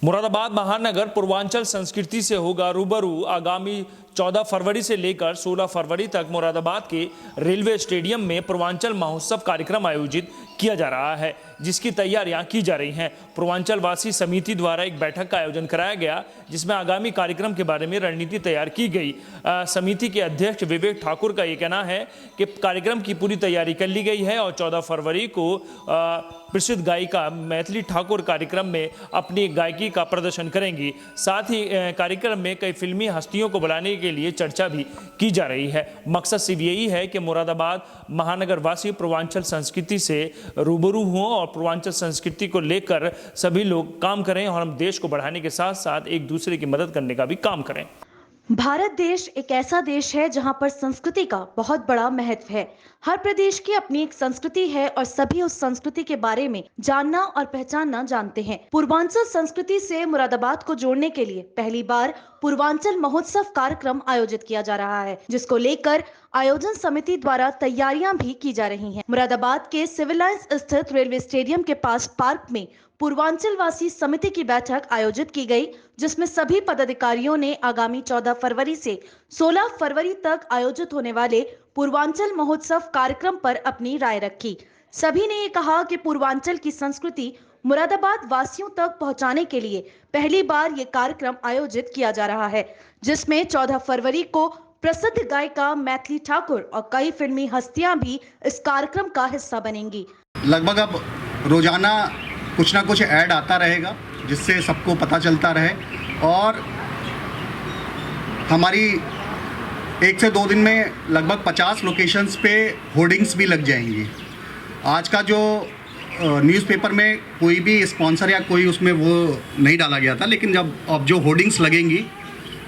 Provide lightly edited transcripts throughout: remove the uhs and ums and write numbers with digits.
मुरादाबाद महानगर पूर्वांचल संस्कृति से होगा रूबरू। आगामी 14 फरवरी से लेकर 16 फरवरी तक मुरादाबाद के रेलवे स्टेडियम में पूर्वांचल महोत्सव कार्यक्रम आयोजित किया जा रहा है, जिसकी तैयारियां की जा रही हैं। पूर्वांचल वासी समिति द्वारा एक बैठक का आयोजन कराया गया, जिसमें आगामी कार्यक्रम के बारे में रणनीति तैयार की गई। समिति के अध्यक्ष विवेक ठाकुर का ये कहना है कि कार्यक्रम की पूरी तैयारी कर ली गई है और 14 फरवरी को प्रसिद्ध गायिका मैथिली ठाकुर कार्यक्रम में अपनी गायकी का प्रदर्शन करेंगी। साथ ही कार्यक्रम में कई फिल्मी हस्तियों को बुलाने के लिए चर्चा भी की जा रही है। मकसद सिर्फ यही है कि मुरादाबाद महानगर वासी पूर्वांचल संस्कृति से रूबरू हों और पूर्वांचल संस्कृति को लेकर सभी लोग काम करें और हम देश को बढ़ाने के साथ साथ एक दूसरे की मदद करने का भी काम करें। भारत देश एक ऐसा देश है जहां पर संस्कृति का बहुत बड़ा महत्व है। हर प्रदेश की अपनी एक संस्कृति है और सभी उस संस्कृति के बारे में जानना और पहचानना जानते हैं। पूर्वांचल संस्कृति से मुरादाबाद को जोड़ने के लिए पहली बार पूर्वांचल महोत्सव कार्यक्रम आयोजित किया जा रहा है, जिसको लेकर आयोजन समिति द्वारा तैयारियां भी की जा रही हैं। मुरादाबाद के सिविल लाइंस स्थित रेलवे स्टेडियम के पास पार्क में पूर्वांचल वासी समिति की बैठक आयोजित की गई, जिसमें सभी पदाधिकारियों ने आगामी 14 फरवरी से 16 फरवरी तक आयोजित होने वाले पूर्वांचल महोत्सव कार्यक्रम पर अपनी राय रखी। सभी ने ये कहा कि पूर्वांचल की संस्कृति मुरादाबाद वासियों तक पहुंचाने के लिए पहली बार ये कार्यक्रम आयोजित किया जा रहा है, जिसमें 14 फरवरी को प्रसिद्ध गायिका मैथिली ठाकुर और कई फिल्मी हस्तियां भी इस कार्यक्रम का हिस्सा बनेंगी। लगभग अब रोजाना कुछ ना कुछ ऐड आता रहेगा, जिससे सबको पता चलता रहे और हमारी 1 से 2 दिन में लगभग 50 लोकेशंस पे होर्डिंग्स भी लग जाएंगी। आज का जो न्यूज़पेपर में कोई भी स्पॉन्सर या कोई उसमें वो नहीं डाला गया था, लेकिन जब अब जो होर्डिंग्स लगेंगी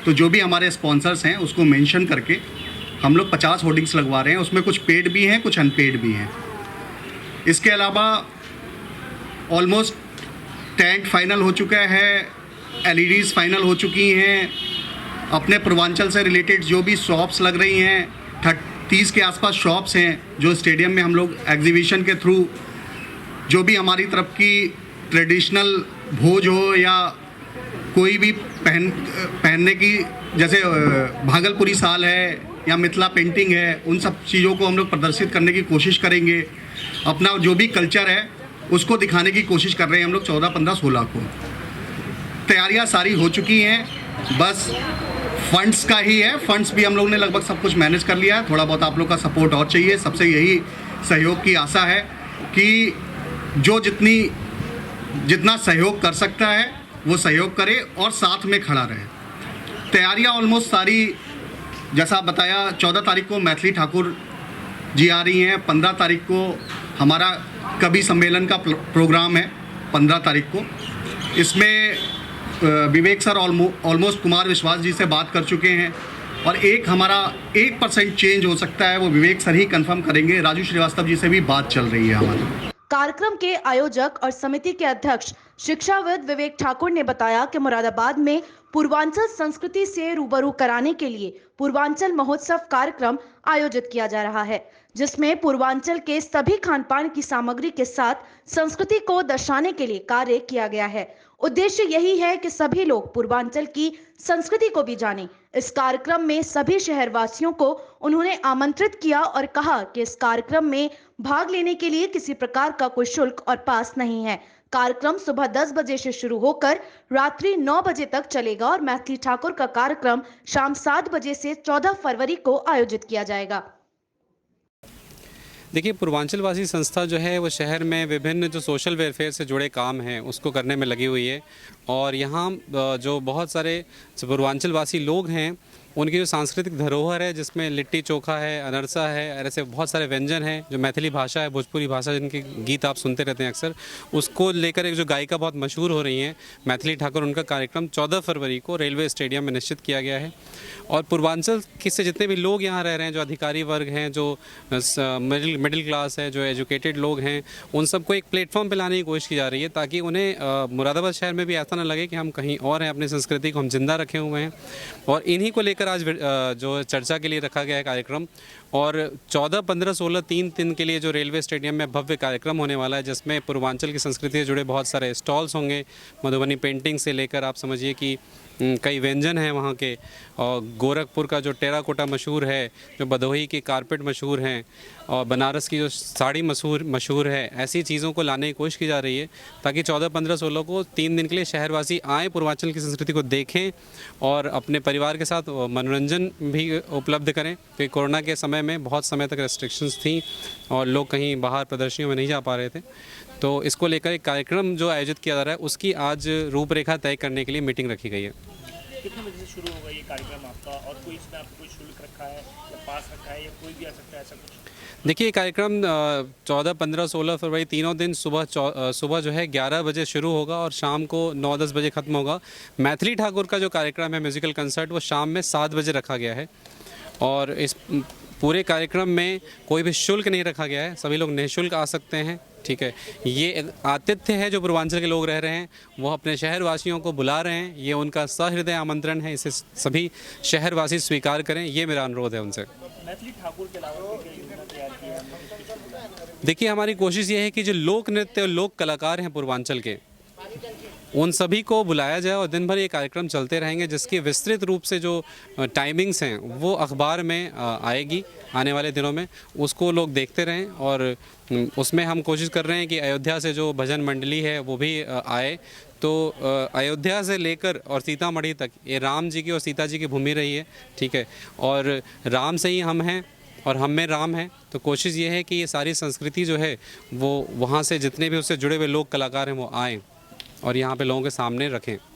तो जो भी हमारे स्पॉन्सर्स हैं उसको मेंशन करके हम लोग 50 होर्डिंग्स लगवा रहे हैं। उसमें कुछ पेड भी हैं, कुछ अनपेड भी हैं। इसके अलावा ऑलमोस्ट टेंट फाइनल हो चुका है, एलईडीज़ फाइनल हो चुकी हैं। अपने पूर्वांचल से रिलेटेड जो भी शॉप्स लग रही हैं, 30 के आसपास शॉप्स हैं जो स्टेडियम में हम लोग एग्जीबिशन के थ्रू जो भी हमारी तरफ की ट्रेडिशनल भोज हो या कोई भी पहनने की, जैसे भागलपुरी साल है या मिथिला पेंटिंग है, उन सब चीज़ों को हम लोग प्रदर्शित करने की कोशिश करेंगे। अपना जो भी कल्चर है उसको दिखाने की कोशिश कर रहे हैं हम लोग 14, 15, 16 को। तैयारियां सारी हो चुकी हैं, बस फंड्स का ही है। फंड्स भी हम लोग ने लगभग सब कुछ मैनेज कर लिया है। थोड़ा बहुत आप लोग का सपोर्ट और चाहिए। सबसे यही सहयोग की आशा है कि जो जितना सहयोग कर सकता है वो सहयोग करे और साथ में खड़ा रहे। तैयारियां ऑलमोस्ट सारी, जैसा बताया, 14 तारीख को मैथिली ठाकुर जी आ रही हैं। 15 तारीख को हमारा कवि सम्मेलन का प्रोग्राम है, 15 तारीख को। इसमें विवेक सर ऑलमोस्ट कुमार विश्वास जी से बात कर चुके हैं और एक हमारा 1% चेंज हो सकता है, वो विवेक सर ही कंफर्म करेंगे। राजू श्रीवास्तव जी से भी बात चल रही है हमारी। कार्यक्रम के आयोजक और समिति के अध्यक्ष शिक्षाविद विवेक ठाकुर ने बताया कि मुरादाबाद में पूर्वांचल संस्कृति से रूबरू कराने के लिए पूर्वांचल महोत्सव कार्यक्रम आयोजित किया जा रहा है, जिसमें पूर्वांचल के सभी खान पान की सामग्री के साथ संस्कृति को दर्शाने के लिए कार्य किया गया है। उद्देश्य यही है कि सभी लोग पूर्वांचल की संस्कृति को भी जानें। इस कार्यक्रम में सभी शहरवासियों को उन्होंने आमंत्रित किया और कहा कि इस कार्यक्रम में भाग लेने के लिए किसी प्रकार का कोई शुल्क और पास नहीं है। कार्यक्रम सुबह 10 बजे से शुरू होकर रात्रि 9 बजे तक चलेगा और मैथिली ठाकुर का कार्यक्रम शाम 7 बजे से 14 फरवरी को आयोजित किया जाएगा। देखिए, पूर्वांचलवासी संस्था जो है वो शहर में विभिन्न जो सोशल वेलफेयर से जुड़े काम हैं उसको करने में लगी हुई है और यहाँ जो बहुत सारे पूर्वांचलवासी लोग हैं उनकी जो सांस्कृतिक धरोहर है, जिसमें लिट्टी चोखा है, अनरसा है, ऐसे बहुत सारे व्यंजन हैं जो मैथिली भाषा है, भोजपुरी भाषा, जिनके गीत आप सुनते रहते हैं अक्सर, उसको लेकर एक जो गायिका बहुत मशहूर हो रही हैं मैथिली ठाकुर, उनका कार्यक्रम 14 फरवरी को रेलवे स्टेडियम में निश्चित किया गया है। और पूर्वांचल से जितने भी लोग यहाँ रह रहे हैं, जो अधिकारी वर्ग हैं, जो मिडिल क्लास है, जो एजुकेटेड लोग हैं, उन सबको एक प्लेटफॉर्म पर लाने की कोशिश की जा रही है, ताकि उन्हें मुरादाबाद शहर में भी ऐसा ना लगे कि हम कहीं और हैं, अपनी संस्कृति को हम जिंदा रखे हुए हैं। और इन्हीं को लेकर आज जो चर्चा के लिए रखा गया है कार्यक्रम, और 14, 15, 16 3 दिन के लिए जो रेलवे स्टेडियम में भव्य कार्यक्रम होने वाला है, जिसमें पूर्वांचल की संस्कृति से जुड़े बहुत सारे स्टॉल्स होंगे। मधुबनी पेंटिंग से लेकर आप समझिए कि कई व्यंजन हैं वहाँ के, और गोरखपुर का जो टेराकोटा मशहूर है, जो भदोही की कारपेट मशहूर हैं, और बनारस की जो साड़ी मशहूर है, ऐसी चीज़ों को लाने की कोशिश की जा रही है ताकि 14, 15, 16 को 3 दिन के लिए शहरवासी आएँ, पूर्वांचल की संस्कृति को देखें और अपने परिवार के साथ मनोरंजन भी उपलब्ध करें, क्योंकि कोरोना के समय में बहुत समय तक रेस्ट्रिक्शंस थी और लोग कहीं बाहर प्रदर्शनियों में नहीं जा पा रहे थे। तो इसको लेकर एक कार्यक्रम जो आयोजित किया जा रहा है, उसकी आज रूपरेखा तय करने के लिए मीटिंग रखी गई है। कितने बजे से शुरू होगा ये कार्यक्रम आपका, और कोई इसमें आपको कोई शुल्क रखा है या पास रखा है, या कोई भी आ सकता है, ऐसा कुछ? देखिए, ये कार्यक्रम 14, 15, 16 फरवरी तीनों दिन सुबह जो है 11 बजे शुरू होगा और शाम को 9-10 बजे ख़त्म होगा। मैथिली ठाकुर का जो कार्यक्रम है, म्यूज़िकल कंसर्ट, वो शाम में 7 बजे रखा गया है और इस पूरे कार्यक्रम में कोई भी शुल्क नहीं रखा गया है, सभी लोग निःशुल्क आ सकते हैं। ठीक है, ये आतिथ्य है जो पूर्वांचल के लोग रह रहे हैं, वो अपने शहरवासियों को बुला रहे हैं, ये उनका सहृदय आमंत्रण है, इसे सभी शहरवासी स्वीकार करें, ये मेरा अनुरोध है उनसे। मैथिली ठाकुर के अलावा क्या योजना तैयार की है हमने किस किस को लाने की? देखिए, हमारी कोशिश ये है कि जो लोक नृत्य और लोक कलाकार हैं पूर्वांचल के, उन सभी को बुलाया जाए और दिन भर ये कार्यक्रम चलते रहेंगे, जिसकी विस्तृत रूप से जो टाइमिंग्स हैं वो अखबार में आएगी आने वाले दिनों में, उसको लोग देखते रहें। और उसमें हम कोशिश कर रहे हैं कि अयोध्या से जो भजन मंडली है वो भी आए। तो अयोध्या से लेकर और सीतामढ़ी तक ये राम जी की और सीता जी की भूमि रही है, ठीक है, और राम से ही हम हैं और हम में राम है। तो कोशिश ये है कि ये सारी संस्कृति जो है वो वहाँ से जितने भी उससे जुड़े हुए लोग कलाकार हैं वो आएँ और यहाँ पे लोगों के सामने रखें।